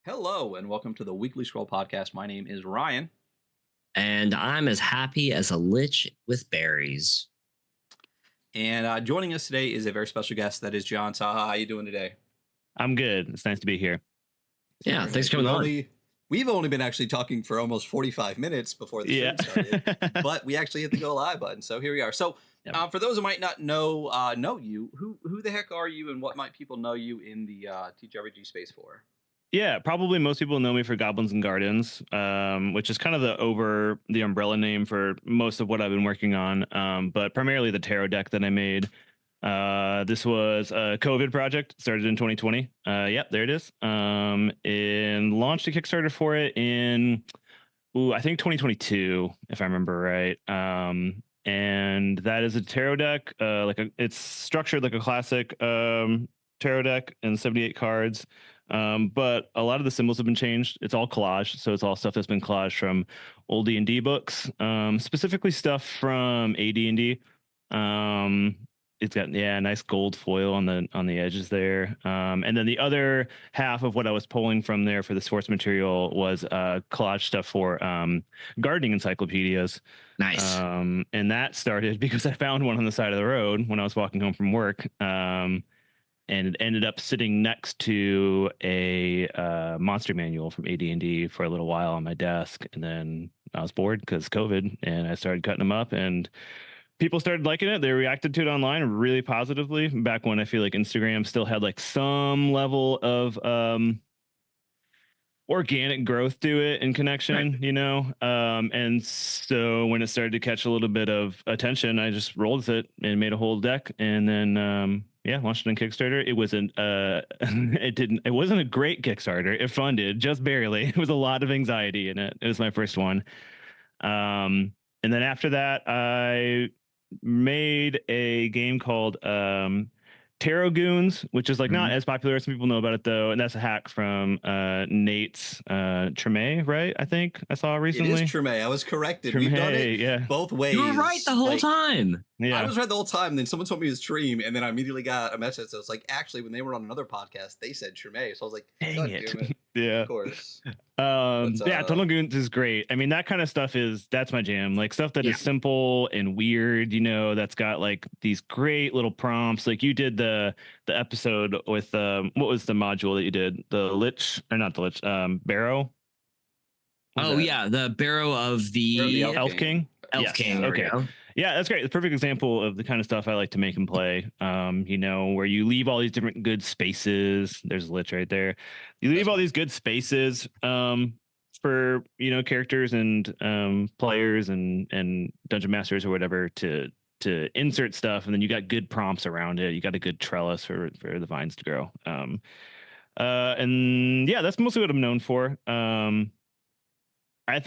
Hello, and welcome to the Weekly Scroll Podcast. My name is Ryan, And I'm as happy as a lich with berries. and joining us today is a very special guest. That is John Saha. How you doing today? I'm good. It's nice to be here. Yeah, Very thanks nice. for coming on. We've only been actually talking for almost 45 minutes before the stream started, but we actually hit the go live button. So here we are. So for those who might not know you, who the heck are you, and what might people know you in the ttrpg space for? Yeah, probably most people know me for Goblins and Gardens, which is kind of the umbrella name for most of what I've been working on, but primarily the tarot deck that I made. This was a COVID project, started in 2020. Yep, there it is. And launched a Kickstarter for it in, I think 2022, if I remember right. And that is a tarot deck. It's structured like a classic tarot deck and 78 cards. But a lot of the symbols have been changed. It's all collage, so it's all stuff that's been collaged from old D&D books, specifically stuff from AD&D. It's got nice gold foil on the edges there. And then the other half of what I was pulling from there for the source material was collage stuff for gardening encyclopedias. Nice. And that started because I found one on the side of the road when I was walking home from work. And it ended up sitting next to a monster manual from AD&D for a little while on my desk. And then I was bored because COVID, and I started cutting them up, and people started liking it. They reacted to it online really positively back when I feel like Instagram still had like some level of organic growth to it and connection, right. And so when it started to catch a little bit of attention, I just rolled with it and made a whole deck, and then launched it on Kickstarter. It wasn't it wasn't a great Kickstarter. It funded just barely. It was a lot of anxiety in it. It was my first one. And then after that, I made a game called Tarot Goons, which is like not as popular as some people know about it though, and that's a hack from Nate's Treme, right? I think I saw recently. It is Treme. I was corrected. We've done it both ways. You were right the whole time. Yeah, I was right the whole time. Then someone told me it was Stream, and then I immediately got a message. So it's like, actually, when they were on another podcast, they said Treme. So I was like, dang it. Yeah, of course. Tunnel Goons is great. I mean, that kind of stuff that's my jam. Like stuff that is simple and weird, that's got like these great little prompts. Like you did the episode with what was the module that you did? The Lich, or not the Lich, Barrow. The Barrow of the Elf King. Elf King. Okay. Yeah, that's great. The perfect example of the kind of stuff I like to make and play. Where you leave all these different good spaces. There's a Lich right there. You leave all these good spaces for characters and players and dungeon masters or whatever to insert stuff, and then you got good prompts around it. You got a good trellis for the vines to grow. That's mostly what I'm known for. I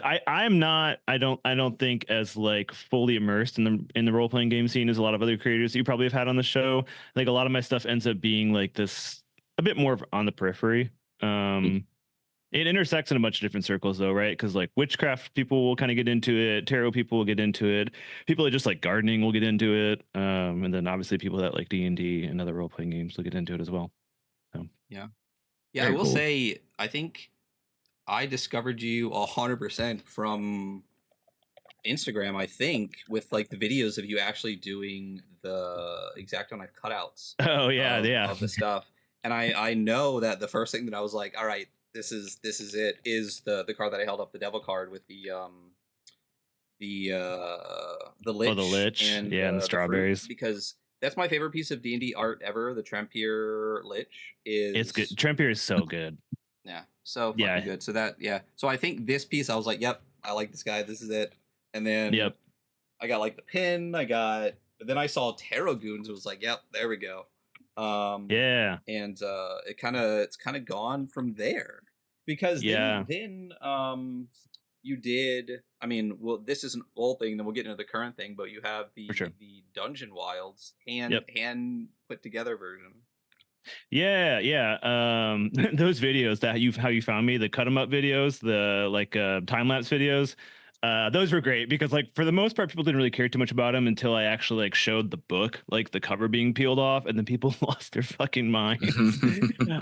don't think as like fully immersed in the role playing game scene as a lot of other creators that you probably have had on the show. Like a lot of my stuff ends up being like this a bit more on the periphery. It intersects in a bunch of different circles though, right? Because like witchcraft people will kind of get into it, tarot people will get into it, people that just like gardening will get into it, and then obviously people that like D&D and other role playing games will get into it as well. So I will say I think I discovered you 100% from Instagram, I think, with like the videos of you actually doing the X-Acto knife cutouts. Oh yeah, of the stuff. And I know that the first thing that I was like, all right, this is it, is the card that I held up, the devil card with the lich. Oh, the lich, and the strawberries. Fruit, because that's my favorite piece of D&D art ever. The Trampier Lich it's good. Trampier is so good. Yeah, so fucking good. So so I think this piece, I was like, yep, I like this guy. This is it. And then I got like the pin. But then I saw Tarot Goons. It was like, yep, there we go. And it's kind of gone from there, because then you did. I mean, well, this is an old thing. Then we'll get into the current thing. But you have the Dungeon Wilds hand put together version. Those videos how you found me, the cut 'em up videos, the like time lapse videos. Those were great because like for the most part people didn't really care too much about them until I actually like showed the book, like the cover being peeled off, and then people lost their fucking minds.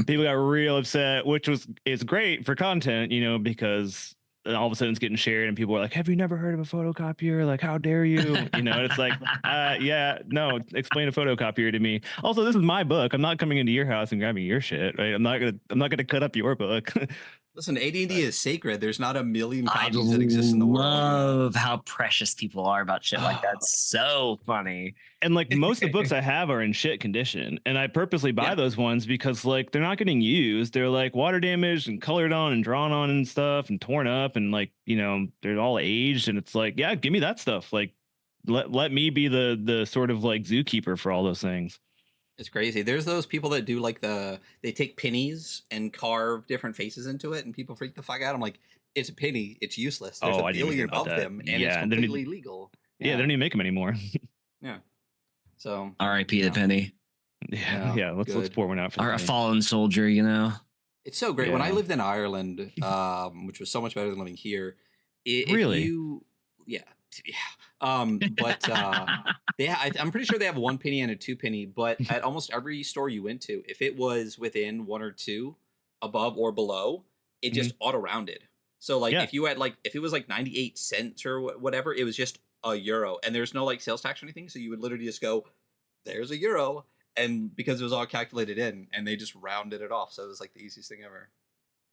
People got real upset, which is great for content, you know, because all of a sudden it's getting shared and people are like, have you never heard of a photocopier? Like, how dare you? You know, and it's like, yeah, no, explain a photocopier to me. Also, this is my book. I'm not coming into your house and grabbing your shit, right? I'm not gonna cut up your book. Listen, AD&D is sacred. There's not a million copies that exist in the world. I love how precious people are about shit like that. It's so funny. And like most of the books I have are in shit condition, and I purposely buy those ones because like they're not getting used. They're like water damaged and colored on and drawn on and stuff and torn up, and like, you know, they're all aged, and it's like, yeah, give me that stuff. Like let me be the sort of like zookeeper for all those things. It's crazy. There's those people that do like they take pennies and carve different faces into it, and people freak the fuck out. I'm like, it's a penny. It's useless. There's a billion of them, and it's completely legal. Yeah, they don't even make them anymore. Yeah. So R.I.P. the penny. Yeah. Let's pour one out for a fallen soldier. You know, it's so great. When I lived in Ireland, which was so much better than living here. Really? But I'm pretty sure they have 1 penny and a 2 penny, but at almost every store you went to, if it was within 1 or 2 above or below, it just auto rounded. So like if you had like, if it was like 98 cents or whatever, it was just €1, and there's no like sales tax or anything. So you would literally just go, there's €1. And because it was all calculated in, and they just rounded it off. So it was like the easiest thing ever.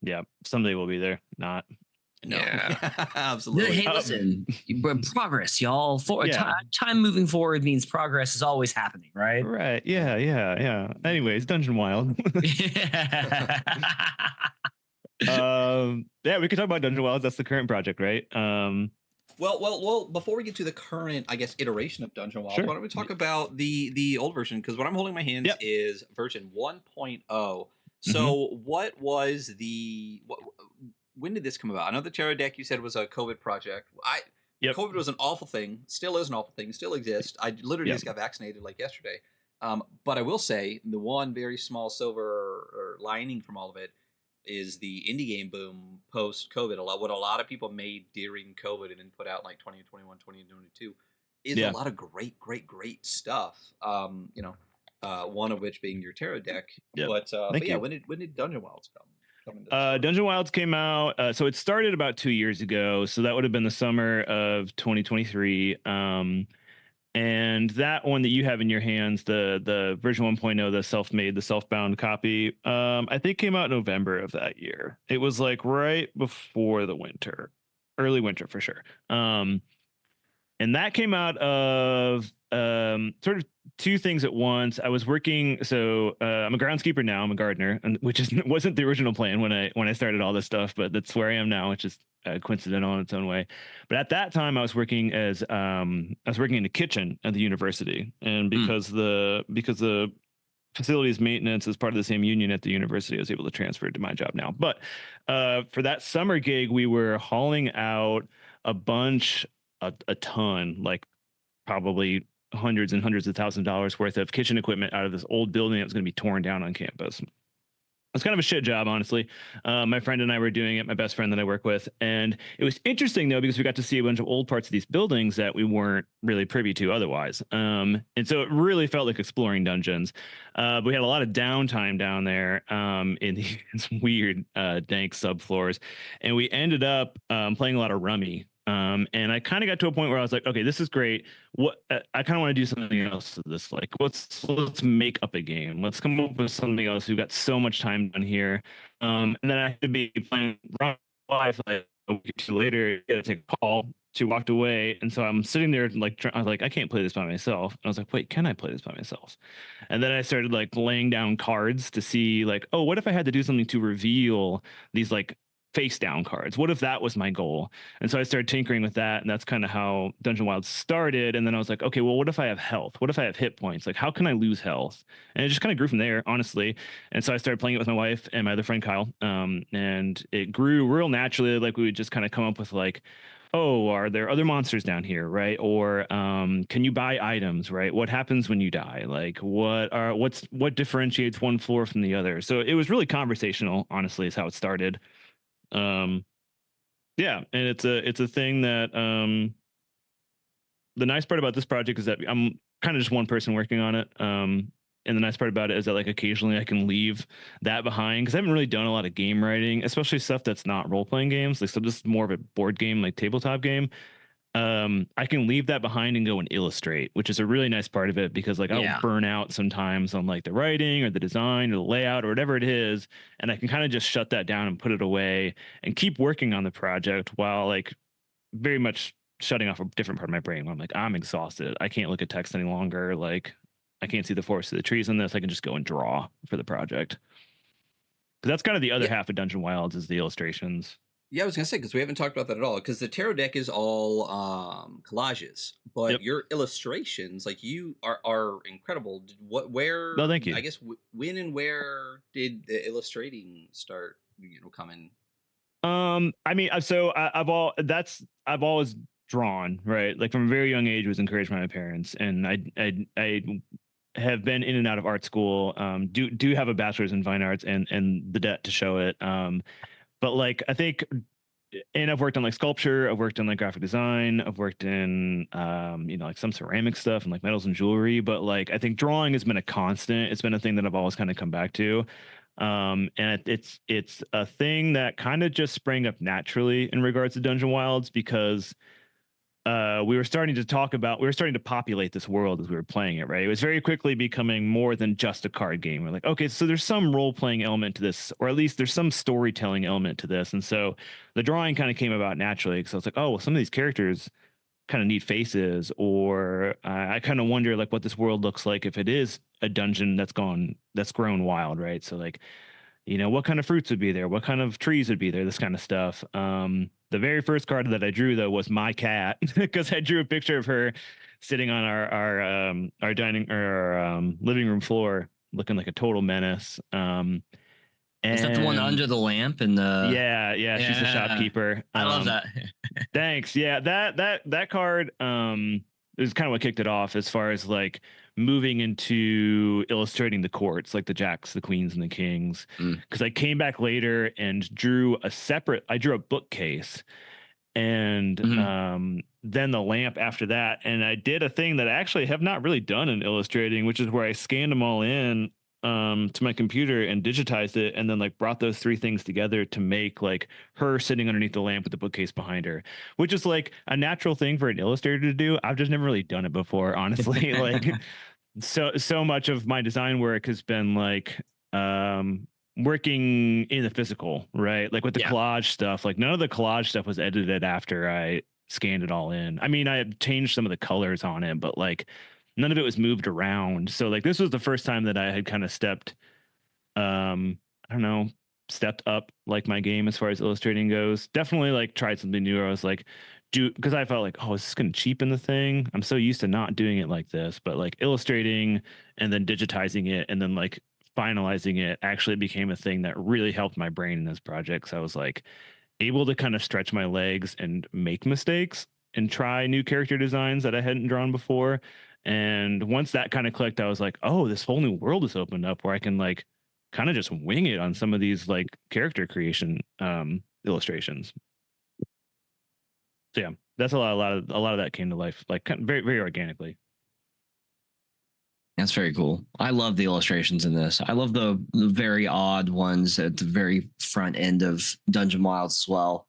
Yeah. Someday we'll be there. Not. No, absolutely. Hey, listen, progress, y'all. Time moving forward means progress is always happening, right? Right. Yeah. Anyways, Dungeon Wild. Yeah, we can talk about Dungeon Wild. That's the current project, right? Well. Before we get to the current, I guess, iteration of Dungeon Wild, why don't we talk about the old version? Because what I'm holding in my hands is version 1.0. So, what was when did this come about? I know the tarot deck you said was a COVID project. COVID was an awful thing. Still is an awful thing. Still exists. I literally just got vaccinated like yesterday. But I will say the one very small silver lining from all of it is the indie game boom post-COVID. What a lot of people made during COVID and then put out like 2021, 2022 is a lot of great stuff. One of which being your tarot deck. But when did Dungeon Wilds come? Dungeon Wilds came out, so it started about 2 years ago, so that would have been the summer of 2023. And that one that you have in your hands, the version 1.0, the self-bound copy, I think came out in November of that year. It was like right before the winter, early winter for sure. And that came out of sort of two things at once. I was working, so I'm a groundskeeper now. I'm a gardener, which wasn't the original plan when I started all this stuff, but that's where I am now, which is coincidental in its own way. But at that time, I was working in the kitchen at the university, and because the facilities maintenance is part of the same union at the university, I was able to transfer it to my job now. But for that summer gig, we were hauling out a ton, like probably hundreds and hundreds of $1,000s worth of kitchen equipment out of this old building that was going to be torn down on campus. It's kind of a shit job, honestly. My friend and I were doing it, my best friend that I work with. And it was interesting, though, because we got to see a bunch of old parts of these buildings that we weren't really privy to otherwise. And so it really felt like exploring dungeons. But we had a lot of downtime down there in these weird, dank subfloors. And we ended up playing a lot of Rummy. And I kind of got to a point where I was like, okay, this is great. What I kind of want to do something else with this. Like, let's make up a game. Let's come up with something else. We've got so much time done here. And then I had to be playing live like a week or two later. I had to take a call. She walked away, and so I'm sitting there like I was like, I can't play this by myself. And I was like, wait, can I play this by myself? And then I started like laying down cards to see like, oh, what if I had to do something to reveal these like face down cards? What if that was my goal? And so I started tinkering with that, and that's kind of how Dungeon Wild started. And then I was like, okay, well, what if I have health? What if I have hit points? Like, how can I lose health? And it just kind of grew from there, honestly. And so I started playing it with my wife and my other friend Kyle, and it grew real naturally. Like, we would just kind of come up with like, oh, are there other monsters down here, right? Or can you buy items, right? What happens when you die? Like, what differentiates one floor from the other? So it was really conversational, honestly, is how it started. Yeah, and it's a thing that the nice part about this project is that I'm kind of just one person working on it. And the nice part about it is that like occasionally I can leave that behind because I haven't really done a lot of game writing, especially stuff that's not role playing games. Like so this is more of a board game, like tabletop game. I can leave that behind and go and illustrate, which is a really nice part of it because like I'll burn out sometimes on like the writing or the design or the layout or whatever it is, and I can kind of just shut that down and put it away and keep working on the project while like very much shutting off a different part of my brain where I'm like, I'm exhausted. I can't look at text any longer. Like, I can't see the forest of the trees in this. I can just go and draw for the project. But that's kind of the other half of Dungeon Wilds is the illustrations. Yeah, I was gonna say because we haven't talked about that at all. Because the tarot deck is all collages, but your illustrations, like you are incredible. Where? No, thank you. I guess when and where did the illustrating start? Come in. I mean, so I've always drawn, right? Like from a very young age, was encouraged by my parents, and I have been in and out of art school. Do have a bachelor's in fine arts and the debt to show it. But like I think, and I've worked on like sculpture, I've worked on like graphic design, I've worked in like some ceramic stuff and like metals and jewelry. But like I think drawing has been a constant. It's been a thing that I've always kind of come back to. And it's a thing that kind of just sprang up naturally in regards to Dungeon Wilds because we were starting to populate this world as we were playing it, right? It was very quickly becoming more than just a card game. We're like, okay, so there's some role-playing element to this, or at least there's some storytelling element to this. And so the drawing kind of came about naturally because I was like, oh, well, some of these characters kind of need faces, or I kind of wonder like what this world looks like if it is a dungeon that's grown wild, right? So like, what kind of fruits would be there, what kind of trees would be there, this kind of stuff. The very first card that I drew though was my cat because I drew a picture of her sitting on our dining or our living room floor looking like a total menace. Is that the one under the lamp and the? Yeah, she's the shopkeeper. I love that. Thanks. Yeah, that card is kind of what kicked it off as far as like moving into illustrating the courts, like the jacks, the queens, and the kings. Because I came back later and drew a bookcase and then the lamp after that. And I did a thing that I actually have not really done in illustrating, which is where I scanned them all in to my computer and digitized it and then like brought those three things together to make like her sitting underneath the lamp with the bookcase behind her, which is like a natural thing for an illustrator to do. I've just never really done it before, honestly. Like so much of my design work has been like working in the physical, right? Like with the collage stuff, like none of the collage stuff was edited after I scanned it all in. I mean, I had changed some of the colors on it, but like none of it was moved around. So like this was the first time that I had kind of stepped up like my game as far as illustrating goes. Definitely like tried something new. I was like, because I felt like, oh, is this going to cheapen the thing? I'm so used to not doing it like this, but like illustrating and then digitizing it and then like finalizing it actually became a thing that really helped my brain in this project. So I was like able to kind of stretch my legs and make mistakes and try new character designs that I hadn't drawn before. And once that kind of clicked, I was like, oh, this whole new world has opened up where I can like kind of just wing it on some of these like character creation illustrations. So yeah, that's a lot of that came to life like very, very organically. That's very cool. I love the illustrations in this. I love the very odd ones at the very front end of Dungeon Wilds as well.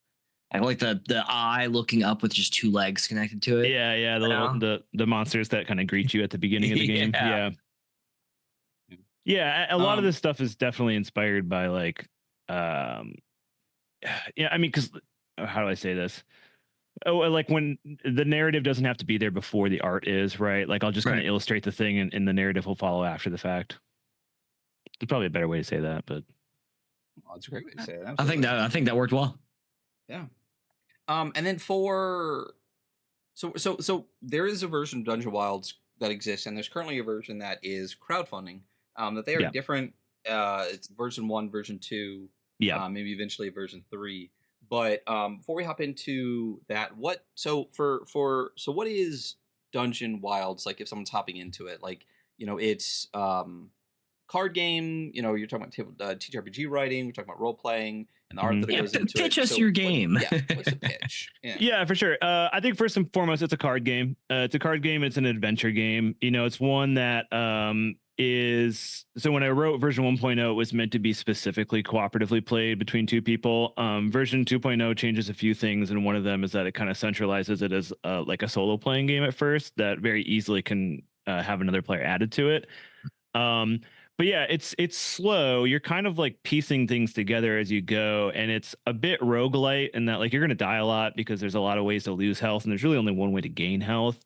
I like the eye looking up with just two legs connected to it. Yeah, the monsters that kind of greet you at the beginning of the game. Yeah. A lot of this stuff is definitely inspired by like, I mean, because how do I say this? Oh, like when the narrative doesn't have to be there before the art is, right? Like I'll just kind of illustrate the thing and the narrative will follow after the fact. It's probably a better way to say that, but that's a great way to say it. Absolutely. I think that worked well. Yeah. And then so there is a version of Dungeon Wilds that exists, and there's currently a version that is crowdfunding. That they are different. It's version 1, version 2. Yeah. Maybe eventually version 3. But before we hop into that, what is Dungeon Wilds like? If someone's hopping into it, like it's card game. You're talking about ttrpg writing. We're talking about role playing. and the art that goes into pitch it. us your game. What's the pitch? Yeah, for sure. I think first and foremost, it's a card game. It's a card game. It's an adventure game. It's one that is, so when I wrote version 1.0, it was meant to be specifically cooperatively played between two people. Version 2.0 changes a few things, and one of them is that it kind of centralizes it as like a solo playing game at first that very easily can have another player added to it. But yeah, it's slow. You're kind of like piecing things together as you go, and it's a bit roguelite in that like you're going to die a lot because there's a lot of ways to lose health, and there's really only one way to gain health.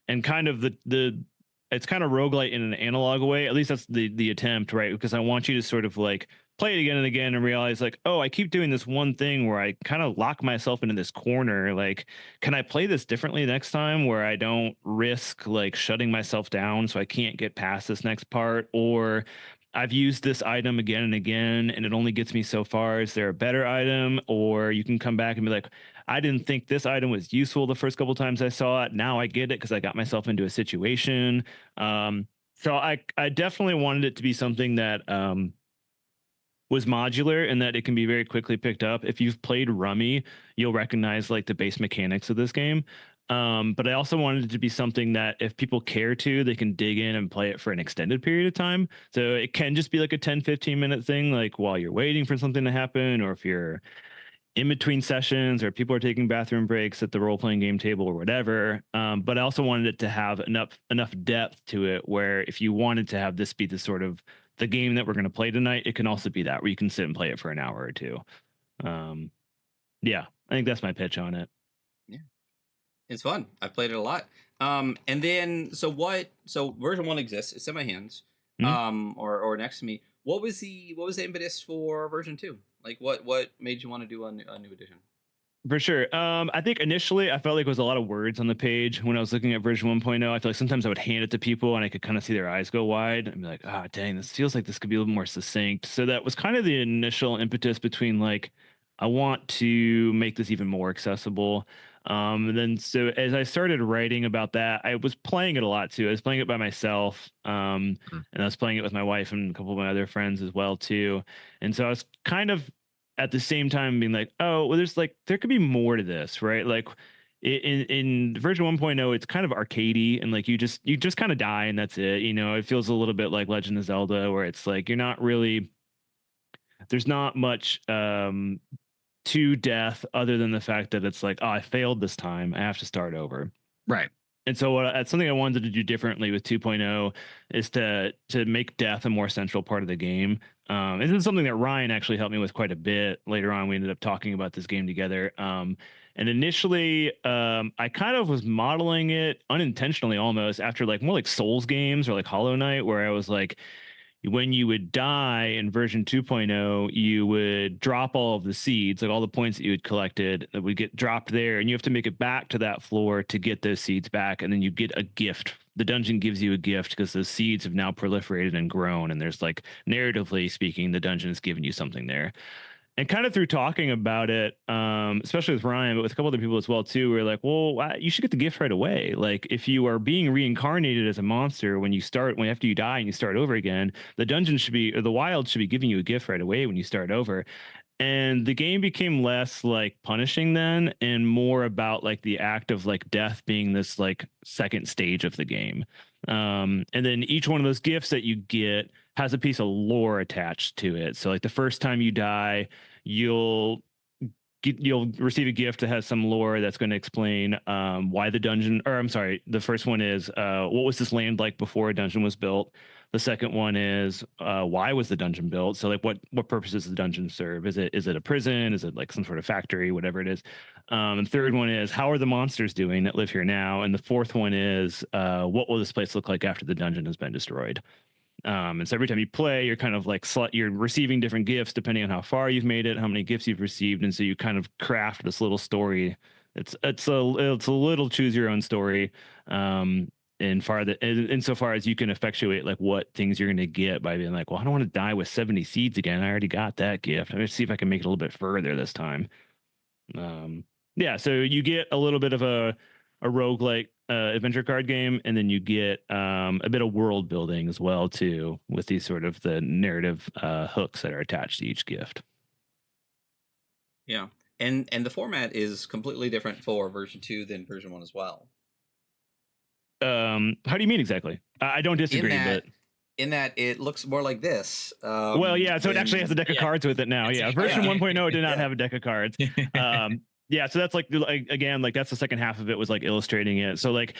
And kind of the it's kind of roguelite in an analog way. At least that's the attempt, right? Because I want you to sort of like play it again and again and realize like, oh, I keep doing this one thing where I kind of lock myself into this corner. Like, can I play this differently next time where I don't risk like shutting myself down so I can't get past this next part? Or I've used this item again and again and it only gets me so far. Is there a better item? Or you can come back and be like, I didn't think this item was useful the first couple times I saw it. Now I get it because I got myself into a situation. So I definitely wanted it to be something that was modular and that it can be very quickly picked up. If you've played Rummy, you'll recognize like the base mechanics of this game. But I also wanted it to be something that if people care to, they can dig in and play it for an extended period of time. So it can just be like a 10-15 minute thing, like while you're waiting for something to happen, or if you're in between sessions or people are taking bathroom breaks at the role-playing game table or whatever. But I also wanted it to have enough depth to it where if you wanted to have this be the sort of the game that we're going to play tonight, it can also be that where you can sit and play it for an hour or two. Yeah, I think that's my pitch on it. Yeah, it's fun. I've played it a lot. And then so version 1 exists. It's in my hands. Or next to me. What was the impetus for version 2? Like what made you want to do a new edition? For sure. I think initially I felt like it was a lot of words on the page when I was looking at version 1.0. I feel like sometimes I would hand it to people and I could kind of see their eyes go wide and be like, ah, dang, this feels like this could be a little more succinct. So that was kind of the initial impetus between like, I want to make this even more accessible. And then so as I started writing about that, I was playing it a lot too. I was playing it by myself. And I was playing it with my wife and a couple of my other friends as well too. And so I was kind of at the same time being like, oh, well, there could be more to this, right? Like in version 1.0, it's kind of arcadey and like you just kind of die and that's it. It feels a little bit like Legend of Zelda where it's like you're not really, there's not much to death other than the fact that it's like, oh, I failed this time, I have to start over. Right. And so that's something I wanted to do differently with 2.0 is to make death a more central part of the game. This is something that Ryan actually helped me with quite a bit. Later on, we ended up talking about this game together. And initially, I kind of was modeling it unintentionally almost after like more like Souls games or like Hollow Knight, where I was like, when you would die in version 2.0, you would drop all of the seeds, like all the points that you had collected that would get dropped there. And you have to make it back to that floor to get those seeds back. And then you get a gift. The dungeon gives you a gift because those seeds have now proliferated and grown. And there's like, narratively speaking, the dungeon is giving you something there. And kind of through talking about it, especially with Ryan, but with a couple other people as well too, we're like, well, you should get the gift right away. Like if you are being reincarnated as a monster after you die and you start over again, the dungeon or the wild should be giving you a gift right away when you start over. And the game became less like punishing then and more about like the act of like death being this like second stage of the game. And then each one of those gifts that you get has a piece of lore attached to it. So like the first time you die, you'll receive a gift that has some lore that's going to explain why the dungeon, or I'm sorry, the first one is what was this land like before a dungeon was built? The second one is why was the dungeon built? So like what purposes does the dungeon serve? Is it a prison? Is it like some sort of factory, whatever it is? And the third one is how are the monsters doing that live here now? And the fourth one is what will this place look like after the dungeon has been destroyed? And so every time you play, you're kind of like you're receiving different gifts depending on how far you've made it, how many gifts you've received, and so you kind of craft this little story. It's a little choose your own story. Insofar as you can effectuate like what things you're going to get by being like, well, I don't want to die with 70 seeds again. I already got that gift. I'm going to see if I can make it a little bit further this time. Yeah, so you get a little bit of a roguelike adventure card game, and then you get a bit of world building as well too, with these sort of the narrative hooks that are attached to each gift. Yeah, and the format is completely different for version 2 than version 1 as well. How do you mean exactly? I don't disagree, but in that it looks more like this. Well, yeah, so it actually has a deck of cards with it now. Yeah, version 1.0 did not have a deck of cards. Yeah, so that's like again, like that's the second half of it was like illustrating it. So like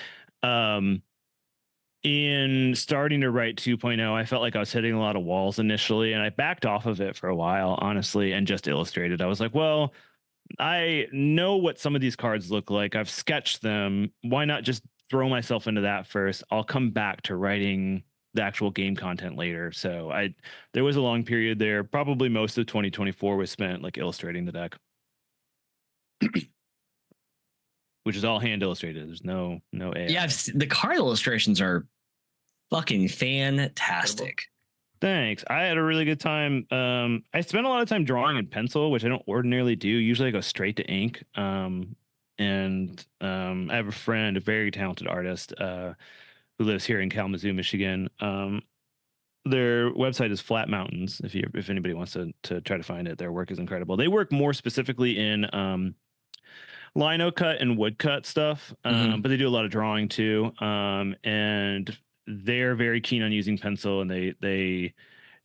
in starting to write 2.0, I felt like I was hitting a lot of walls initially, and I backed off of it for a while, honestly, and just illustrated. I was like, well, I know what some of these cards look like. I've sketched them. Why not just throw myself into that first? I'll come back to writing the actual game content later. So there was a long period there. Probably most of 2024 was spent like illustrating the deck, which is all hand illustrated. There's no AI. Yeah, the card illustrations are fucking fantastic. Thanks. I had a really good time. I spent a lot of time drawing in pencil, which I don't ordinarily do. Usually I go straight to ink. And I have a friend, a very talented artist, who lives here in Kalamazoo, Michigan. Their website is Flat Mountains. If anybody wants to try to find it, their work is incredible. They work more specifically in lino cut and woodcut stuff, but they do a lot of drawing too. And they're very keen on using pencil, and they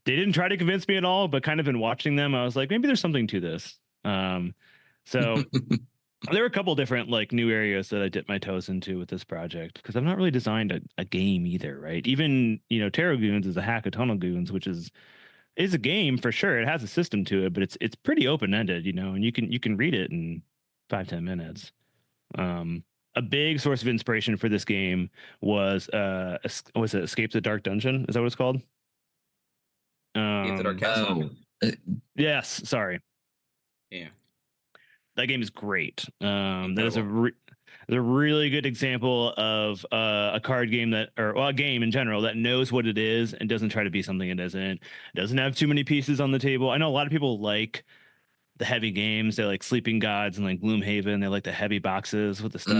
didn't try to convince me at all, but kind of in watching them, I was like, maybe there's something to this. So there were a couple different like new areas that I dipped my toes into with this project, because I've not really designed a game either, right? Even, Tarot Goons is a hack of Tunnel Goons, which is a game for sure. It has a system to it, but it's pretty open ended, and you can read it in 5-10 minutes. A big source of inspiration for this game was Escape the Dark Dungeon? Is that what it's called? Escape the Dark Castle. Yes, sorry. Yeah. That game is great. That is a really good example of a card game or a game in general that knows what it is and doesn't try to be something it isn't. It doesn't have too many pieces on the table. I know a lot of people like the heavy games. They like Sleeping Gods and like Gloomhaven. They like the heavy boxes with the stuff.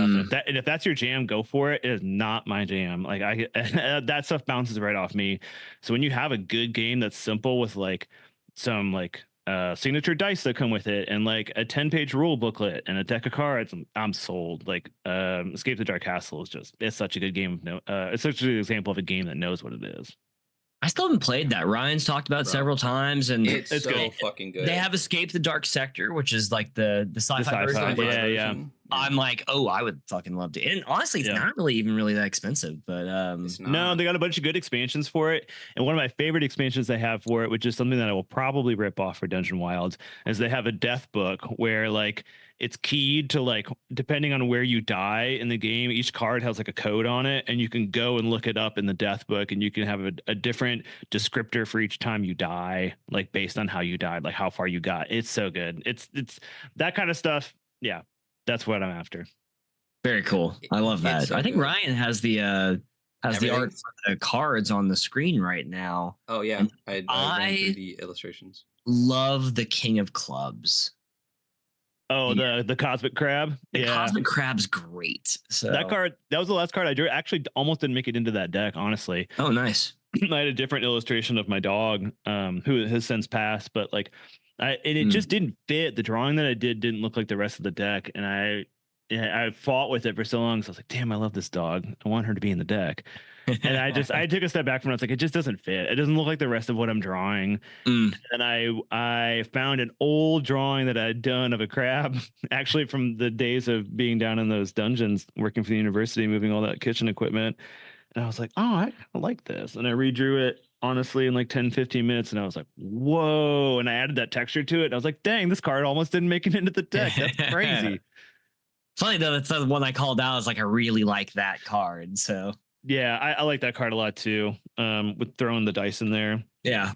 And if that's your jam, go for it. It is not my jam. Like that stuff bounces right off me. So when you have a good game that's simple with like some like signature dice that come with it and like a 10-page rule booklet and a deck of cards, I'm sold. Like Escape the Dark Castle it's such a good game. It's such a good example of a game that knows what it is. I still haven't played that. Ryan's talked about it several times, and it's so fucking good. They have Escape the Dark Sector, which is like the sci-fi version. Yeah. I'm like, oh, I would fucking love to. And honestly, it's not really that expensive, but no, they got a bunch of good expansions for it. And one of my favorite expansions they have for it, which is something that I will probably rip off for Dungeon Wilds, is they have a death book where like it's keyed to like, depending on where you die in the game, each card has like a code on it, and you can go and look it up in the death book, and you can have a different descriptor for each time you die, like based on how you died, like how far you got. It's so good. It's that kind of stuff. Yeah, that's what I'm after. Very cool. I love that. So I think Ryan has the art for the cards on the screen right now. Oh yeah, I ran through the illustrations. Love the King of Clubs. Oh, the Cosmic Crab. The Cosmic Crab's great. So that was the last card I drew. Actually, almost didn't make it into that deck, honestly. Oh, nice. I had a different illustration of my dog, who has since passed, but like, it just didn't fit. The drawing that I didn't look like the rest of the deck, and I fought with it for so long. So I was like, damn, I love this dog. I want her to be in the deck. And I took a step back from it. I was like, it just doesn't fit. It doesn't look like the rest of what I'm drawing. And I found an old drawing that I had done of a crab, actually from the days of being down in those dungeons, working for the university, moving all that kitchen equipment. And I was like, oh, I like this. And I redrew it, honestly, in like 10-15 minutes. And I was like, whoa. And I added that texture to it. And I was like, dang, this card almost didn't make it into the deck. That's crazy. Funny though, that's the one I called out as like, I really like that card. So yeah, I like that card a lot too. With throwing the dice in there. Yeah,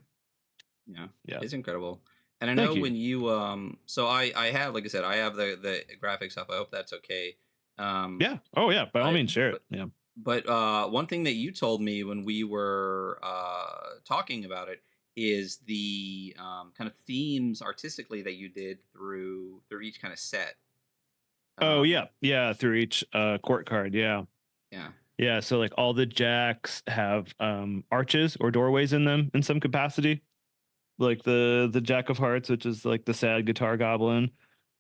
it's incredible. And I know when you so I have, like I said, I have the graphic stuff. I hope that's okay. Yeah. Oh yeah. By all means, share it. Yeah. But one thing that you told me when we were talking about it is the kind of themes artistically that you did through each kind of set. Oh yeah, through each court card. Yeah. So like all the jacks have arches or doorways in them in some capacity. Like the Jack of Hearts, which is like the sad guitar goblin.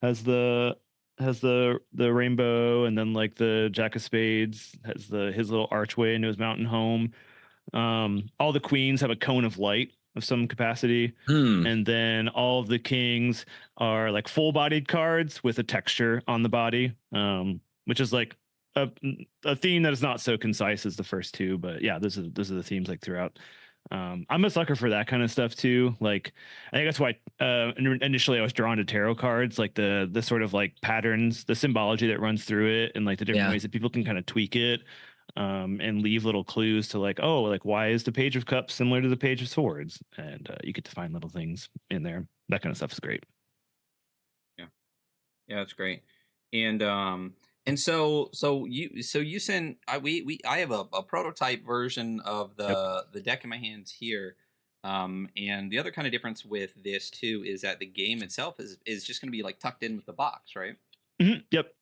has the rainbow, and then like the Jack of Spades has his little archway into his mountain home. All the queens have a cone of light of some capacity, and then all of the kings are like full-bodied cards with a texture on the body, which is like a theme that is not so concise as the first two, but yeah, those are the themes like throughout. I'm a sucker for that kind of stuff too. Like, I think that's why initially I was drawn to tarot cards, like the sort of like patterns, the symbology that runs through it, and like the different ways that people can kind of tweak it, and leave little clues to like, oh, like why is the Page of Cups similar to the Page of Swords? And you get to find little things in there. That kind of stuff is great. Yeah, that's great. And so you sent I have a prototype version of the deck in my hands here. And the other kind of difference with this too is that the game itself is just going to be like tucked in with the box, right? Mm-hmm. Yep.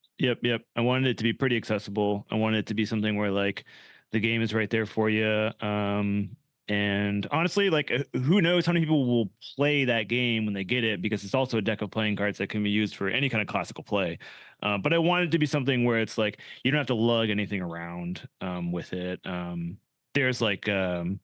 I wanted it to be pretty accessible. I wanted it to be something where like the game is right there for you. And honestly, like who knows how many people will play that game when they get it, because it's also a deck of playing cards that can be used for any kind of classical play. But I wanted it to be something where it's like you don't have to lug anything around with it. There's like in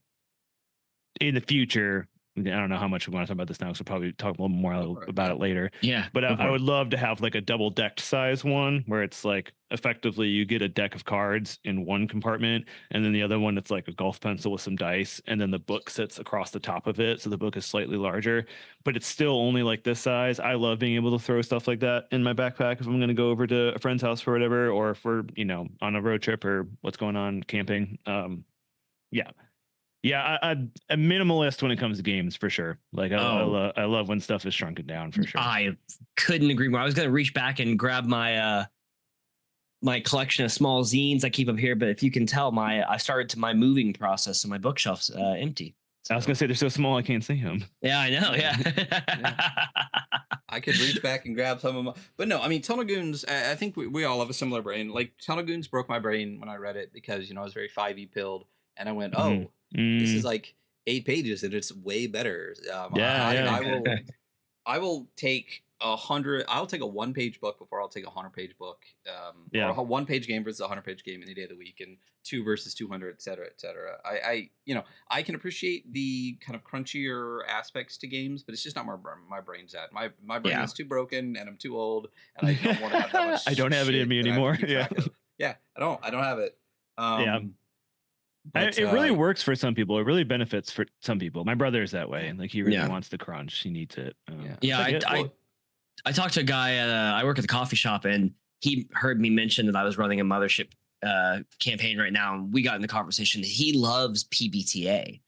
the future, I don't know how much we want to talk about this now, so we'll probably talk a little more about it later. Yeah. But I would love to have like a double decked size one where it's like effectively you get a deck of cards in one compartment, and then the other one it's like a golf pencil with some dice, and then the book sits across the top of it. So the book is slightly larger, but it's still only like this size. I love being able to throw stuff like that in my backpack if I'm going to go over to a friend's house for whatever, or for, on a road trip or what's going on camping. Yeah, I'm a minimalist when it comes to games for sure. Like I love when stuff is shrunken down for sure. I couldn't agree more. I was going to reach back and grab my my collection of small zines I keep up here, but if you can tell, I started my moving process, so my bookshelf's empty. So. I was going to say they're so small I can't see them. Yeah, I know. Yeah. I could reach back and grab some of them, but no, I mean, Tunnel Goons, I think we all have a similar brain. Like Tunnel Goons broke my brain when I read it because I was very 5e pilled, and I went, this is like 8 pages and it's way better. I will take 100. I'll take a 1-page book before I'll take a 100-page book. Or a 1-page game versus a 100-page game any day of the week, and 2 versus 200, et cetera, et cetera. I can appreciate the kind of crunchier aspects to games, but it's just not where my brain's at. My brain is too broken, and I'm too old, and I don't want to have that much. I don't have it in me anymore. Yeah, I don't have it. But, it really works for some people. It really benefits for some people. My brother is that way, and like he really wants the crunch. He needs it. I talked to a guy at I work at the coffee shop, and he heard me mention that I was running a Mothership campaign right now, and we got in the conversation. He loves PBTA,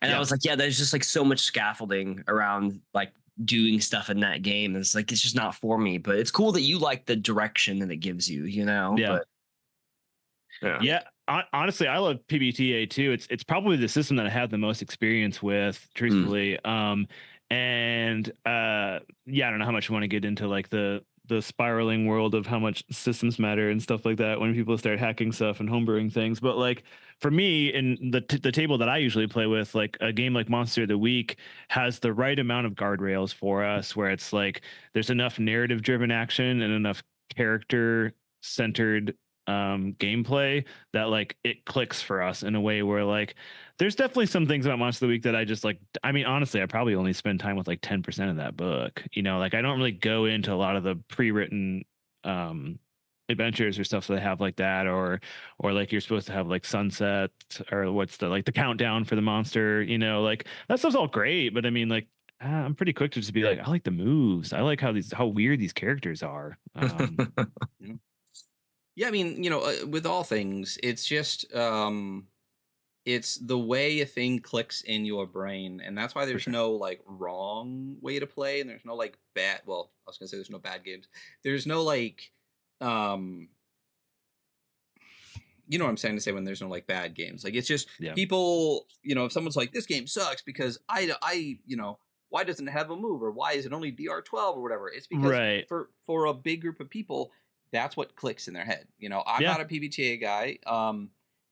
and I was like, there's just like so much scaffolding around like doing stuff in that game. And it's like it's just not for me. But it's cool that you like the direction that it gives you. Yeah. But, honestly, I love PBTA too. It's probably the system that I have the most experience with, truthfully. I don't know how much you want to get into like the spiraling world of how much systems matter and stuff like that when people start hacking stuff and homebrewing things. But like for me, in the table that I usually play with, like a game like Monster of the Week has the right amount of guardrails for us, where it's like there's enough narrative driven action and enough character centered gameplay that like it clicks for us in a way where like there's definitely some things about Monster of the Week that I just like. I mean, honestly, I probably only spend time with like 10% of that book. Like I don't really go into a lot of the pre-written adventures or stuff that they have like that, or like you're supposed to have like sunset, or what's the countdown for the monster. Like that stuff's all great, but I mean, like I'm pretty quick to just be like, I like the moves. I like how weird these characters are. Yeah, I mean, with all things, it's just it's the way a thing clicks in your brain, and that's why there's no like wrong way to play, and there's no like bad. Well, I was gonna say there's no bad games. There's no like, you know what I'm saying to say when there's no like bad games. Like it's just people. If someone's like, this game sucks because why doesn't it have a move, or why is it only DR12 or whatever? It's because for a big group of people, that's what clicks in their head. I'm not a PBTA guy.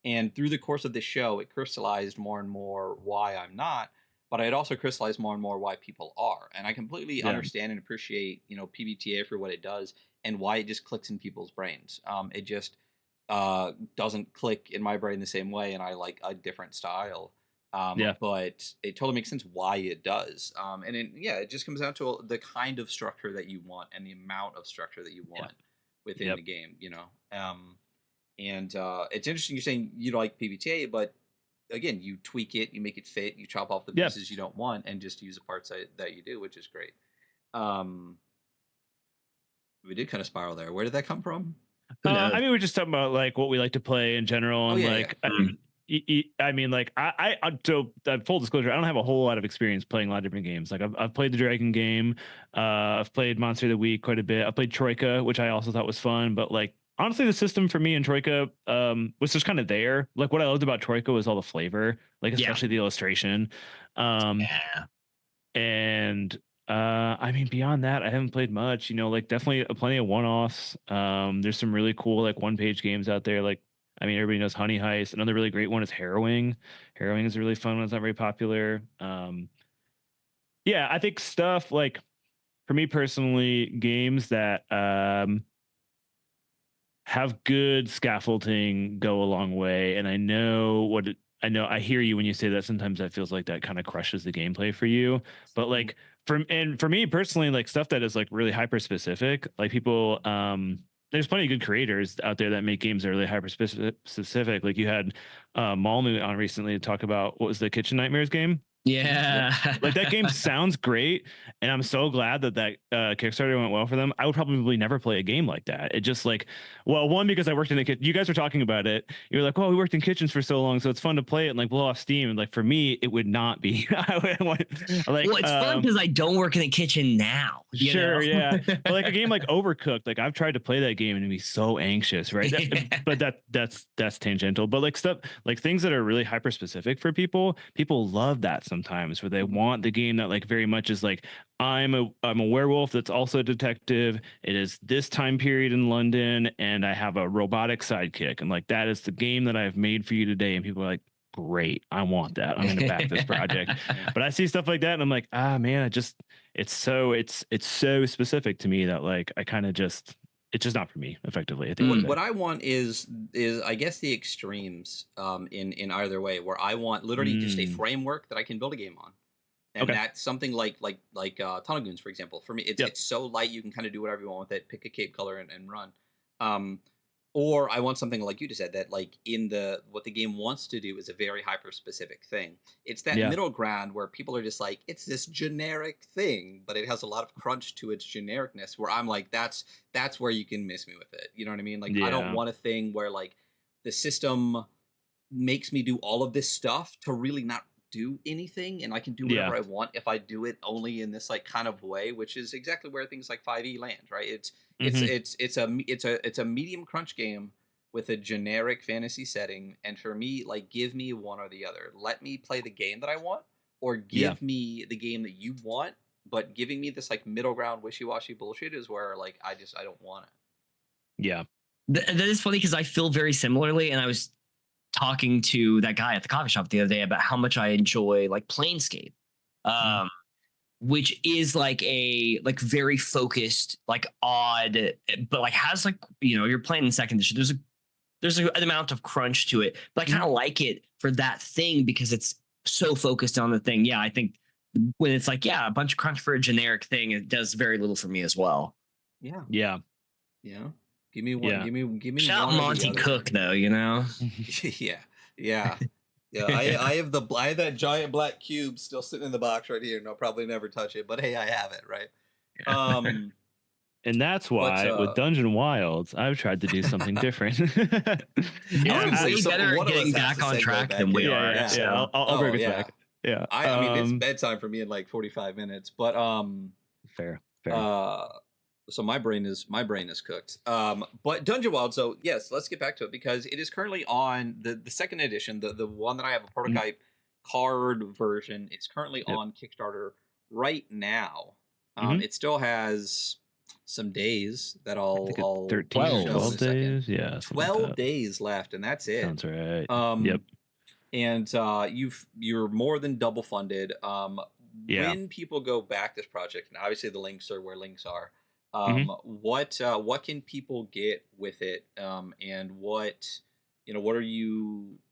And through the course of this show, it crystallized more and more why I'm not. but I had also crystallized more and more why people are, and I completely understand and appreciate PBTA for what it does and why it just clicks in people's brains. It just doesn't click in my brain the same way, and I like a different style. But it totally makes sense why it does. And it just comes down to the kind of structure that you want and the amount of structure that you want within the game, and it's interesting you're saying you like PBTA, but again, you tweak it, you make it fit, you chop off the pieces you don't want, and just use the parts that you do, which is great. We did kind of spiral there. Where did that come from? I mean, we're just talking about like what we like to play in general, and I mean, like so full disclosure, I don't have a whole lot of experience playing a lot of different games. Like I've played the Dragon game, I've played Monster of the Week quite a bit. I played Troika, which I also thought was fun, but like honestly, the system for me in Troika was just kind of there. Like what I loved about Troika was all the flavor, like especially the illustration. And I mean, beyond that, I haven't played much. Like definitely plenty of one-offs. There's some really cool like one-page games out there. Like I mean, everybody knows Honey Heist. Another really great one is Harrowing. Harrowing is a really fun one. It's not very popular. I think stuff like for me personally, games that have good scaffolding go a long way. And I know I hear you when you say that. Sometimes that feels like that kind of crushes the gameplay for you. But like for me personally, like stuff that is like really hyper specific, like people, there's plenty of good creators out there that make games that are really hyper specific. Like you had Malmu on recently to talk about what was the Kitchen Nightmares game. Yeah. Like that game sounds great, and I'm so glad that Kickstarter went well for them. I would probably never play a game like that. It just like, well, one, because I worked in the kitchen. You guys were talking about it. You were like, oh, we worked in kitchens for so long, so it's fun to play it and like blow off steam. And like for me, it would not be. I would like, well, it's fun because I don't work in the kitchen now. Sure, yeah. But like a game like Overcooked, like I've tried to play that game and be so anxious, right? But that's tangential. But like stuff like things that are really hyper specific for people love that sometimes, where they want the game that like very much is like I'm a werewolf that's also a detective. It is this time period in London, and I have a robotic sidekick, and like that is the game that I've made for you today. And people are like, great, I want that. I'm gonna back this project. But I see stuff like that, and I'm like, man, it's so specific to me that like I kind of just it's just not for me effectively. I think what I want is I guess the extremes in either way, where I want literally just a framework that I can build a game on. And that's something like Tunnel Goons, for example. For me, it's so light you can kind of do whatever you want with it, pick a cape color and run. Or I want something like you just said, that like what the game wants to do is a very hyper specific thing. It's that middle ground where people are just like, it's this generic thing, but it has a lot of crunch to its genericness, where I'm like, that's where you can miss me with it. You know what I mean? Like I don't want a thing where like the system makes me do all of this stuff to really not do anything, and I can do whatever I want if I do it only in this like kind of way, which is exactly where things like 5e land, right? It's a medium crunch game with a generic fantasy setting, and for me, like, give me one or the other. Let me play the game that I want, or give me the game that you want, but giving me this like middle ground wishy-washy bullshit is where like I don't want it. Yeah. That is funny because I feel very similarly, and I was talking to that guy at the coffee shop the other day about how much I enjoy like Planescape, which is like a like very focused, like odd, but like has like, you're playing in second edition. There's an amount of crunch to it, but I kind of like it for that thing because it's so focused on the thing. Yeah, I think when it's like, a bunch of crunch for a generic thing, it does very little for me as well. Yeah. Give me one. Give me. Shout out Monty Cook, though. Yeah. I have that giant black cube still sitting in the box right here, and I'll probably never touch it. But hey, I have it, right? And that's why with Dungeon Wilds, I've tried to do something different. You're way better at getting back on track than we are. Yeah. I'll bring us back. Yeah. I mean, it's bedtime for me in like 45 minutes, but fair. So my brain is cooked. But Dungeon Wild. So yes, let's get back to it because it is currently on the second edition, the one that I have a prototype card version. It's currently on Kickstarter right now. It still has some days that I'll 12 days. Yeah, 12 days left, and that's it. Sounds right. and you're more than double funded. Yeah. When people go back this project, and obviously the links are where links are. Mhm. What can people get with it? And what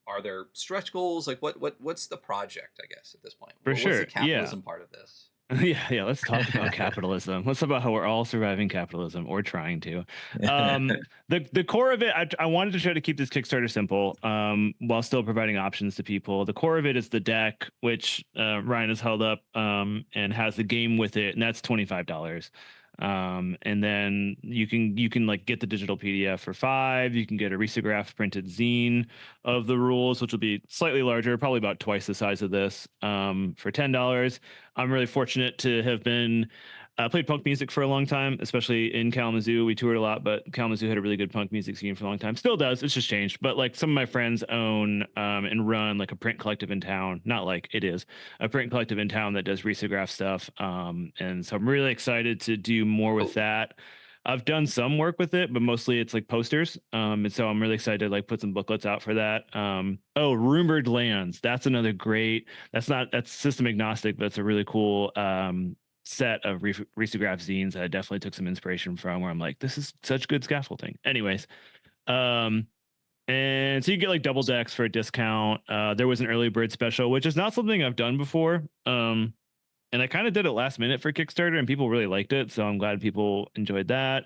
are there stretch goals? Like what's the project, I guess, at this point? For What's the sure. Yeah. capitalism part of this? Yeah, let's talk about capitalism. Let's talk about how we're all surviving capitalism or trying to. The core of it, I wanted to try to keep this Kickstarter simple, while still providing options to people. The core of it is the deck, which Ryan has held up, and has the game with it, and that's $25. And then you can like get the digital PDF for $5. You can get a risograph printed zine of the rules, which will be slightly larger, probably about twice the size of this, for $10. I'm really fortunate to have been played punk music for a long time, especially in Kalamazoo. We toured a lot, but Kalamazoo had a really good punk music scene for a long time. Still does. It's just changed. But like some of my friends own and run like a print collective in town. Not like it is a print collective in town that does risograph stuff. And so I'm really excited to do more with that. I've done some work with it, but mostly it's like posters. And so I'm really excited to like put some booklets out for that. Rumored Lands. That's another great, that's system agnostic, but it's a really cool set of risograph zines that I definitely took some inspiration from, where I'm like, this is such good scaffolding. Anyways, and so you get like double decks for a discount. There was an early bird special, which is not something I've done before. And I kind of did it last minute for Kickstarter, and people really liked it, so I'm glad people enjoyed that.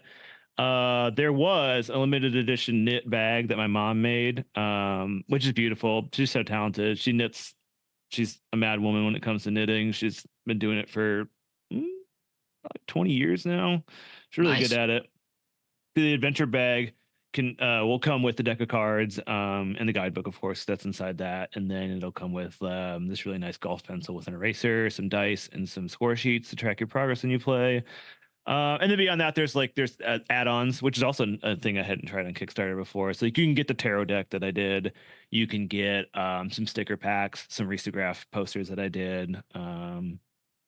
There was a limited edition knit bag that my mom made, which is beautiful. She's so talented. She knits. She's a mad woman when it comes to knitting. She's been doing it for like 20 years now. She's really good at it. The adventure bag will come with the deck of cards, and the guidebook, of course, that's inside that. And then it'll come with this really nice golf pencil with an eraser, some dice, and some score sheets to track your progress when you play. And then beyond that, there's add-ons, which is also a thing I hadn't tried on Kickstarter before. So like, you can get the tarot deck that I did. You can get some sticker packs, some risograph posters that I did.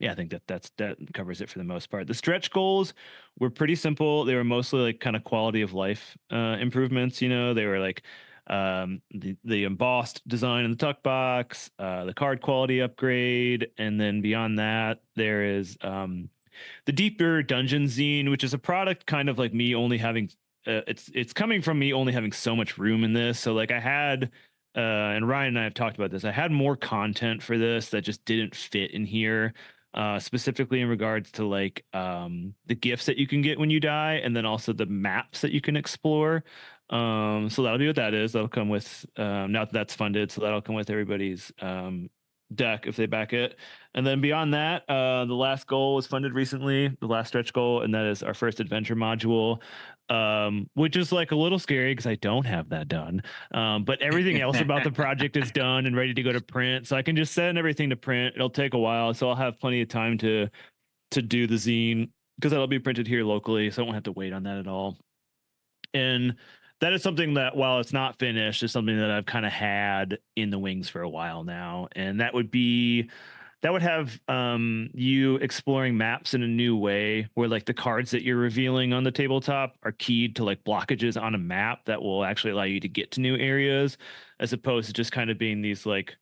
Yeah, I think that covers it for the most part. The stretch goals were pretty simple. They were mostly like kind of quality of life improvements. You know, they were like the embossed design in the tuck box, the card quality upgrade, and then beyond that, there is the Deeper Dungeon zine, which is a product kind of like me only having it's coming from me only having so much room in this. So like I had and Ryan and I have talked about this. I had more content for this that just didn't fit in here. Specifically in regards to like the gifts that you can get when you die, and then also the maps that you can explore. So that'll be what that is. That'll come with now that that's funded, so that'll come with everybody's deck if they back it. And then beyond that, the last goal was funded recently, the last stretch goal, and that is our first adventure module, which is like a little scary because I don't have that done. But everything else about the project is done and ready to go to print, so I can just send everything to print. It'll take a while, so I'll have plenty of time to do the zine because that'll be printed here locally, so I won't have to wait on that at all. And that is something that, while it's not finished, is something that I've kind of had in the wings for a while now. And that would have you exploring maps in a new way, where like the cards that you're revealing on the tabletop are keyed to like blockages on a map that will actually allow you to get to new areas, as opposed to just kind of being these like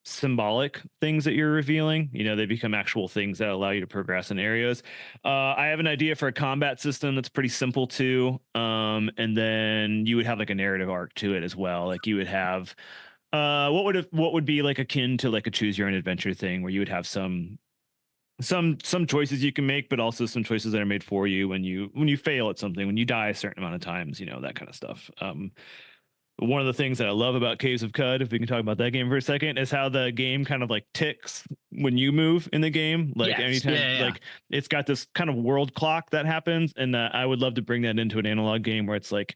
symbolic things that you're revealing. You know, they become actual things that allow you to progress in areas. I have an idea for a combat system that's pretty simple too. And then you would have like a narrative arc to it as well. Like you would have what would be like akin to like a choose your own adventure thing, where you would have some choices you can make, but also some choices that are made for you when you fail at something, when you die a certain amount of times, you know, that kind of stuff. One of the things that I love about Caves of Cud, if we can talk about that game for a second, is how the game kind of like ticks when you move in the game. Like anytime, like it's got this kind of world clock that happens. And I would love to bring that into an analog game where it's like,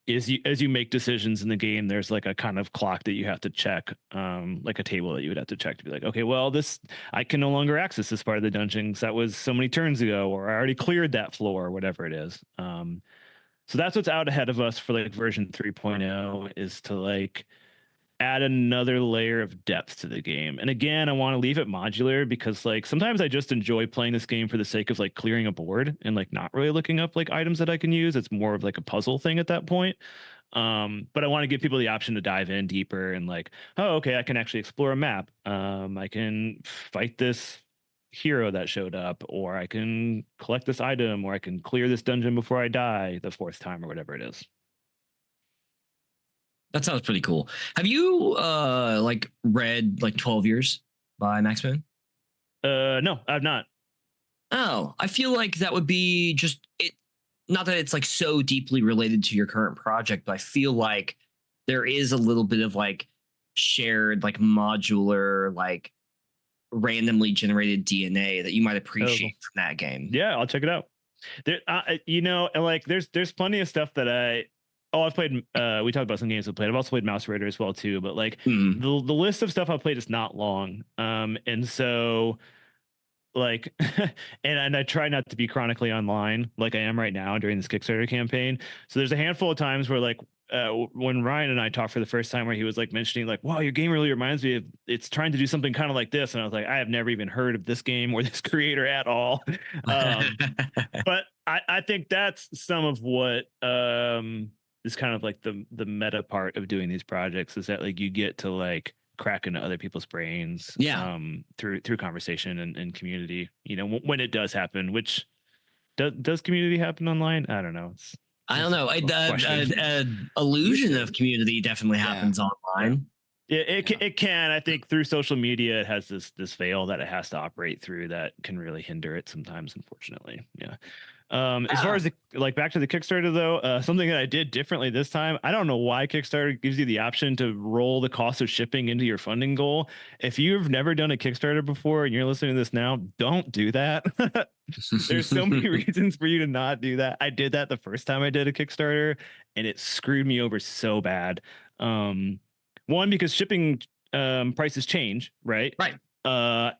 as you make decisions in the game, there's like a kind of clock that you have to check, like a table that you would have to check to be like, okay, well, I can no longer access this part of the dungeon because that was so many turns ago, or I already cleared that floor, or whatever it is. So that's what's out ahead of us for like version 3.0, is to like add another layer of depth to the game. And again, I want to leave it modular because like sometimes I just enjoy playing this game for the sake of like clearing a board and like not really looking up like items that I can use. It's more of like a puzzle thing at that point. But I want to give people the option to dive in deeper and like, oh, okay, I can actually explore a map. I can fight this hero that showed up, or I can collect this item, or I can clear this dungeon before I die the 4th time or whatever it is. That sounds pretty cool. Have you like read like 12 Years by Max Boone? No, I've not. Oh, I feel like that would be just it. Not that it's like so deeply related to your current project, but I feel like there is a little bit of like shared, like modular, like randomly generated DNA that you might appreciate from that game. Yeah, I'll check it out. There, you know, like there's plenty of stuff that I've played. We talked about some games we played. I've also played Mouse Raider as well too. But like the list of stuff I've played is not long. And so like and I try not to be chronically online like I am right now during this Kickstarter campaign. So there's a handful of times where like when Ryan and I talked for the first time, where he was like mentioning like, wow, your game really reminds me of, it's trying to do something kind of like this, and I was like, I have never even heard of this game or this creator at all. But I think that's some of what is kind of like the meta part of doing these projects, is that like you get to like crack into other people's brains through conversation and community, you know, when it does happen. Which does community happen online? I don't know. I don't know. Illusion of community definitely happens online. It can. I think through social media, it has this veil that it has to operate through that can really hinder it sometimes, unfortunately. Yeah. As far as like back to the Kickstarter though, something that I did differently this time, I don't know why Kickstarter gives you the option to roll the cost of shipping into your funding goal. If you've never done a Kickstarter before and you're listening to this now, don't do that. There's so many reasons for you to not do that. I did that the first time I did a Kickstarter and it screwed me over so bad. One, because shipping prices change, right? Right.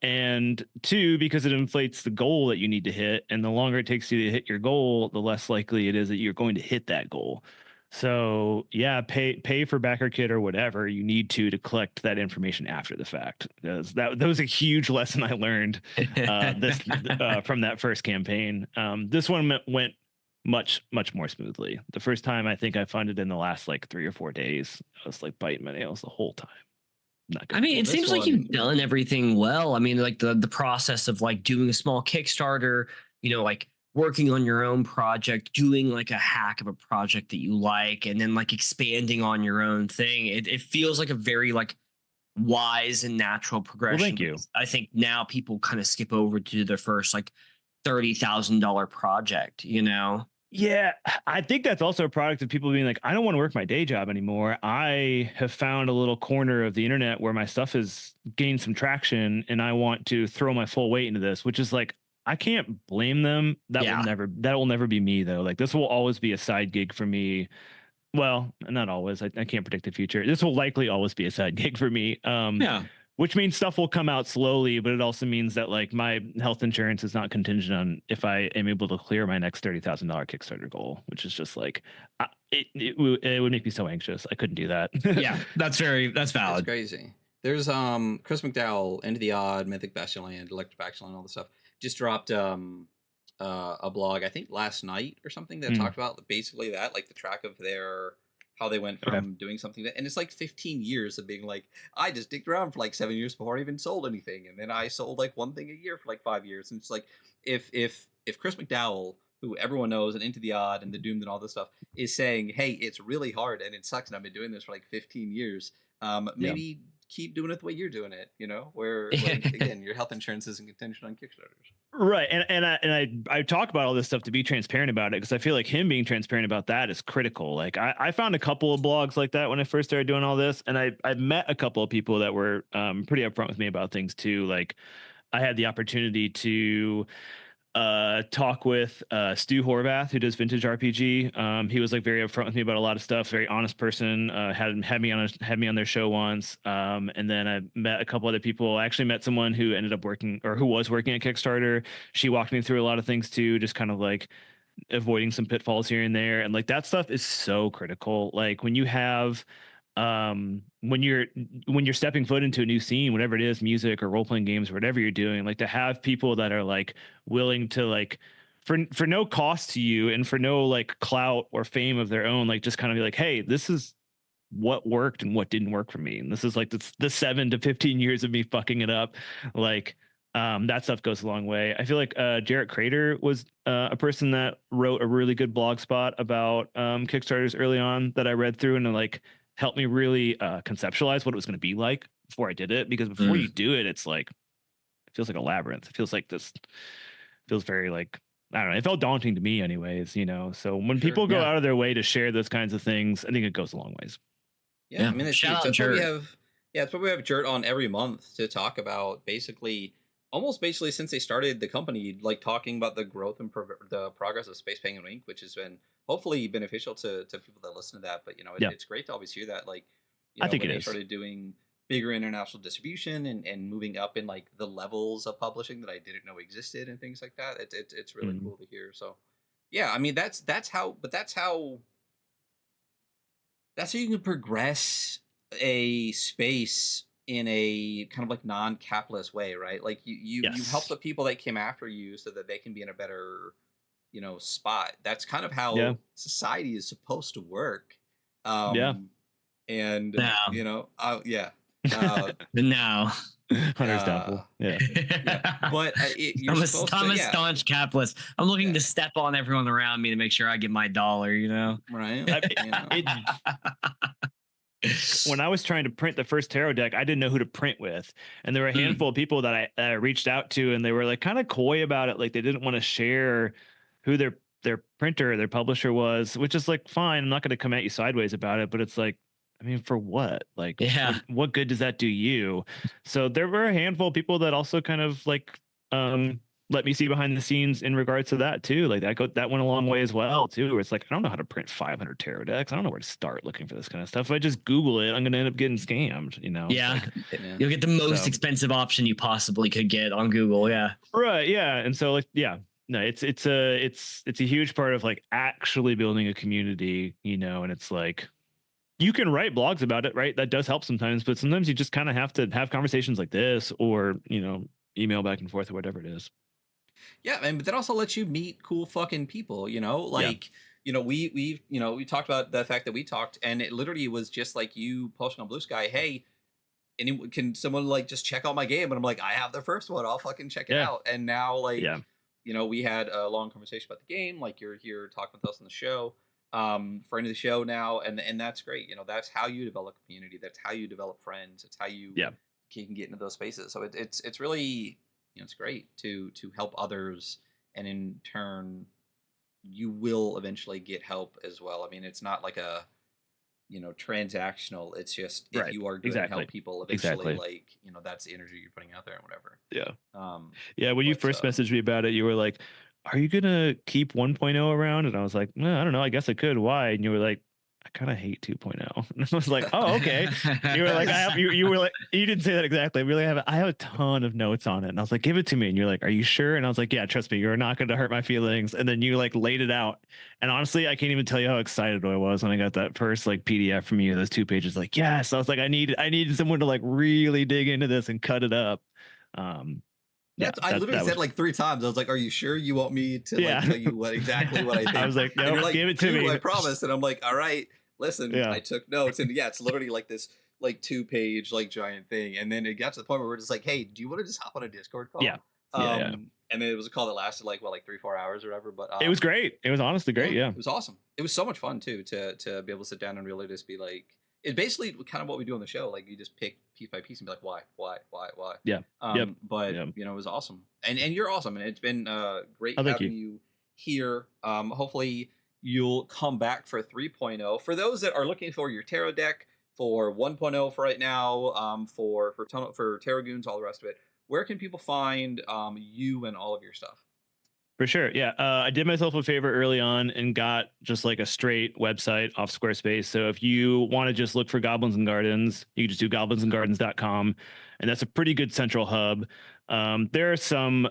And 2, because it inflates the goal that you need to hit, and the longer it takes you to hit your goal, the less likely it is that you're going to hit that goal. So yeah, pay for backer kit or whatever you need to collect that information after the fact. That was a huge lesson I learned from that first campaign. This one went much more smoothly. The first time, I think I funded in the last like 3 or 4 days. I was like biting my nails the whole time. I mean, it seems like you've done everything well. I mean, like the process of like doing a small Kickstarter, you know, like working on your own project, doing like a hack of a project that you like, and then like expanding on your own thing. It feels like a very like wise and natural progression. Well, thank you. I think now people kind of skip over to their first like $30,000 project, you know? Yeah, I think that's also a product of people being like, I don't want to work my day job anymore. I have found a little corner of the internet where my stuff has gained some traction and I want to throw my full weight into this, which is like, I can't blame them. That will never be me though. Like this will always be a side gig for me. Well, not always. I can't predict the future. This will likely always be a side gig for me. Which means stuff will come out slowly, but it also means that like my health insurance is not contingent on if I am able to clear my next $30,000 Kickstarter goal, which is just like, it would make me so anxious. I couldn't do that. Yeah, that's valid. That's crazy. There's Chris McDowell, Into the Odd, Mythic Bastionland, Electric Bastionland, all this stuff. Just dropped a blog, I think last night or something, that talked about basically that, like the track of how they went from doing something and it's like 15 years of being like, I just dicked around for like 7 years before I even sold anything, and then I sold like one thing a year for like 5 years. And it's like, if Chris McDowell, who everyone knows, and Into the Odd and the Doomed and all this stuff, is saying, hey, it's really hard and it sucks and I've been doing this for like 15 years, maybe keep doing it the way you're doing it, you know, where like, again, your health insurance isn't contingent on Kickstarters. Right. And I talk about all this stuff to be transparent about it, because I feel like him being transparent about that is critical. Like I found a couple of blogs like that when I first started doing all this, and I met a couple of people that were pretty upfront with me about things too. Like I had the opportunity to talk with Stu Horvath, who does Vintage RPG. He was like very upfront with me about a lot of stuff, very honest person. Had me on their show once. And then I met a couple other people. I actually met someone who ended up who was working at Kickstarter. She walked me through a lot of things too, just kind of like avoiding some pitfalls here and there. And like that stuff is so critical. Like when you have when you're stepping foot into a new scene, whatever it is, music or role-playing games or whatever you're doing, like to have people that are like willing to like for no cost to you and for no like clout or fame of their own, like just kind of be like, hey, this is what worked and what didn't work for me, and this is like the 7 to 15 years of me fucking it up. Like that stuff goes a long way. I feel like Jarrett Crater was a person that wrote a really good blog spot about Kickstarters early on that I read through, and like helped me really conceptualize what it was going to be like before I did it, because before you do it, it's like it feels like a labyrinth. It feels like this feels very like, I don't know. It felt daunting to me anyways, you know? So when people go out of their way to share those kinds of things, I think it goes a long ways. Yeah. I mean, that's why we have Jert on every month to talk about almost basically since they started the company, like talking about the growth and the progress of Space Penguin Inc., which has been hopefully beneficial to people that listen to that. But, you know, it's great to always hear that. Like, you know, I think when they started doing bigger international distribution and moving up in like the levels of publishing that I didn't know existed and things like that. It's really cool to hear. So yeah, I mean that's how you can progress a space in a kind of like non-capitalist way, right? Like you help the people that came after you so that they can be in a better, you know, spot. That's kind of how society is supposed to work. And you know, no. Hunter's doubtful. But I'm a staunch capitalist. I'm looking to step on everyone around me to make sure I get my dollar, you know? Right. When I was trying to print the first tarot deck, I didn't know who to print with. And there were a handful of people that I reached out to, and they were like kind of coy about it. Like they didn't want to share who their printer, their publisher was, which is like, fine. I'm not going to come at you sideways about it, but it's like, I mean, for what? Like, what good does that do you? So there were a handful of people that also kind of like let me see behind the scenes in regards to that too. Like that went a long way as well too. Where it's like, I don't know how to print 500 tarot decks. I don't know where to start looking for this kind of stuff. If I just Google it, I'm going to end up getting scammed. You know? Yeah, you'll get the most expensive option you possibly could get on Google. Yeah, right. Yeah, and so like, no, it's a huge part of like actually building a community. You know, and it's like, you can write blogs about it, right? That does help sometimes, but sometimes you just kind of have to have conversations like this, or, you know, email back and forth or whatever it is. Yeah, and but that also lets you meet cool fucking people, you know? Like, you know, we talked about the fact that we talked, and it literally was just like you posting on Blue Sky, hey, can someone like just check out my game? And I'm like, I have the first one, I'll fucking check it out. And now like, you know, we had a long conversation about the game, like you're here talking with us on the show. Friend of the show now, and that's great. You know, that's how you develop community. That's how you develop friends. It's how you can get into those spaces. So it's really, you know, it's great to help others, and in turn, you will eventually get help as well. I mean, it's not like a, you know, transactional. It's just if you are good and help people, eventually, like, you know, that's the energy you're putting out there and whatever. When you first messaged me about it, you were like, are you gonna keep 1.0 around? And I was like, no, I don't know. I guess I could. Why? And you were like, I kind of hate 2.0. And I was like, oh, okay. You were like, you were like, you didn't say that exactly. I have a ton of notes on it. And I was like, give it to me. And you're like, are you sure? And I was like, yeah, trust me, you're not going to hurt my feelings. And then you like laid it out. And honestly, I can't even tell you how excited I was when I got that first like PDF from you, those 2 pages. Like, yes, I was like, I needed someone to like really dig into this and cut it up. I literally said like 3 times. I was like, "Are you sure you want me to like tell you exactly what I think?" I was like, "No, give it to me. I promise." And I'm like, "All right, listen." I took notes, and it's literally like this like 2-page like giant thing. And then it got to the point where we're just like, "Hey, do you want to just hop on a Discord call?" And then it was a call that lasted like 3-4 hours or whatever. But it was great. It was honestly great. Yeah, it was awesome. It was so much fun too to be able to sit down and really just be like. It's basically kind of what we do on the show. Like you just pick piece by piece and be like, why? Yeah. But you know, it was awesome. And you're awesome. And it's been great having you here. Hopefully you'll come back for 3.0. For those that are looking for your tarot deck, for 1.0 for right now, for Tarot Goons, all the rest of it, where can people find you and all of your stuff? For sure. Yeah. I did myself a favor early on and got just like a straight website off Squarespace. So if you want to just look for Goblins and Gardens, you can just do goblinsandgardens.com. And that's a pretty good central hub. There are some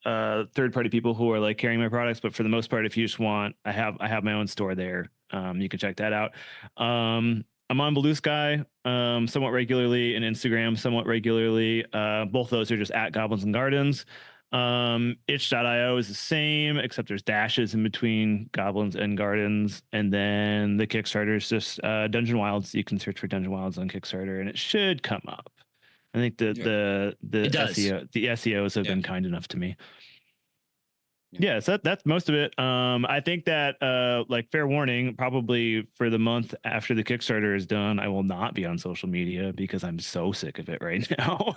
third-party people who are like carrying my products, but for the most part, if you just want, I have my own store there. You can check that out. I'm on Blue Sky somewhat regularly, and Instagram somewhat regularly. Both those are just at Goblins and Gardens. Itch.io is the same, except there's dashes in between Goblins and Gardens. And then the Kickstarter is just Dungeon Wilds. You can search for Dungeon Wilds on Kickstarter, and it should come up. I think the SEOs have been kind enough to me. Yeah, so that's most of it. I think that like fair warning, probably for the month after the Kickstarter is done, I will not be on social media because I'm so sick of it right now.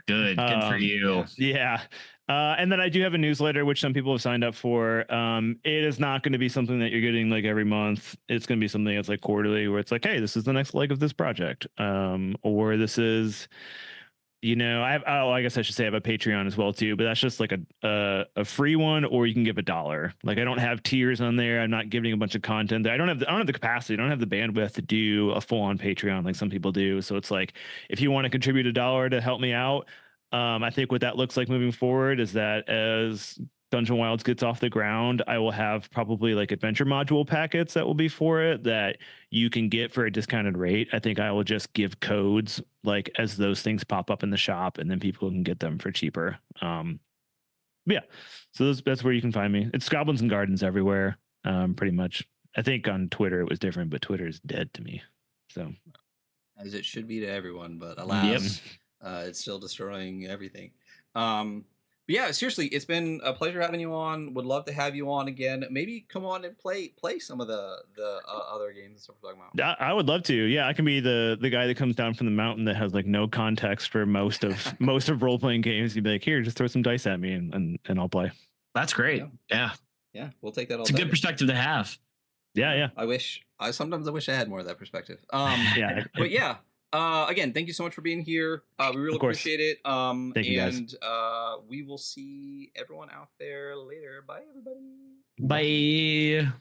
Good for you. Yeah. And then I do have a newsletter, which some people have signed up for. It is not going to be something that you're getting like every month. It's going to be something that's like quarterly, where it's like, hey, this is the next leg of this project. Or this is, you know, I guess I should say I have a Patreon as well too, but that's just like a free one, or you can give $1. Like I don't have tiers on there. I'm not giving a bunch of content. I don't have the capacity. I don't have the bandwidth to do a full on Patreon like some people do. So it's like, if you want to contribute $1 to help me out, I think what that looks like moving forward is that as Dungeon Wilds gets off the ground, I will have probably like adventure module packets that will be for it that you can get for a discounted rate. I think I will just give codes like as those things pop up in the shop, and then people can get them for cheaper. Yeah, so that's where you can find me. It's Goblins and Gardens everywhere, pretty much. I think on Twitter it was different, but Twitter is dead to me. So, as it should be to everyone, but alas, it's still destroying everything. But yeah, seriously, it's been a pleasure having you on. Would love to have you on again. Maybe come on and play some of the other games we're talking about. I would love to. Yeah, I can be the guy that comes down from the mountain that has like no context for most of role playing games. You'd be like, here, just throw some dice at me and I'll play. That's great. Yeah, we'll take that all. It's a good perspective to have. Yeah. I sometimes wish I had more of that perspective. Yeah, but yeah. Again, thank you so much for being here. We really appreciate it. Thank you guys. And we will see everyone out there later. Bye, everybody. Bye.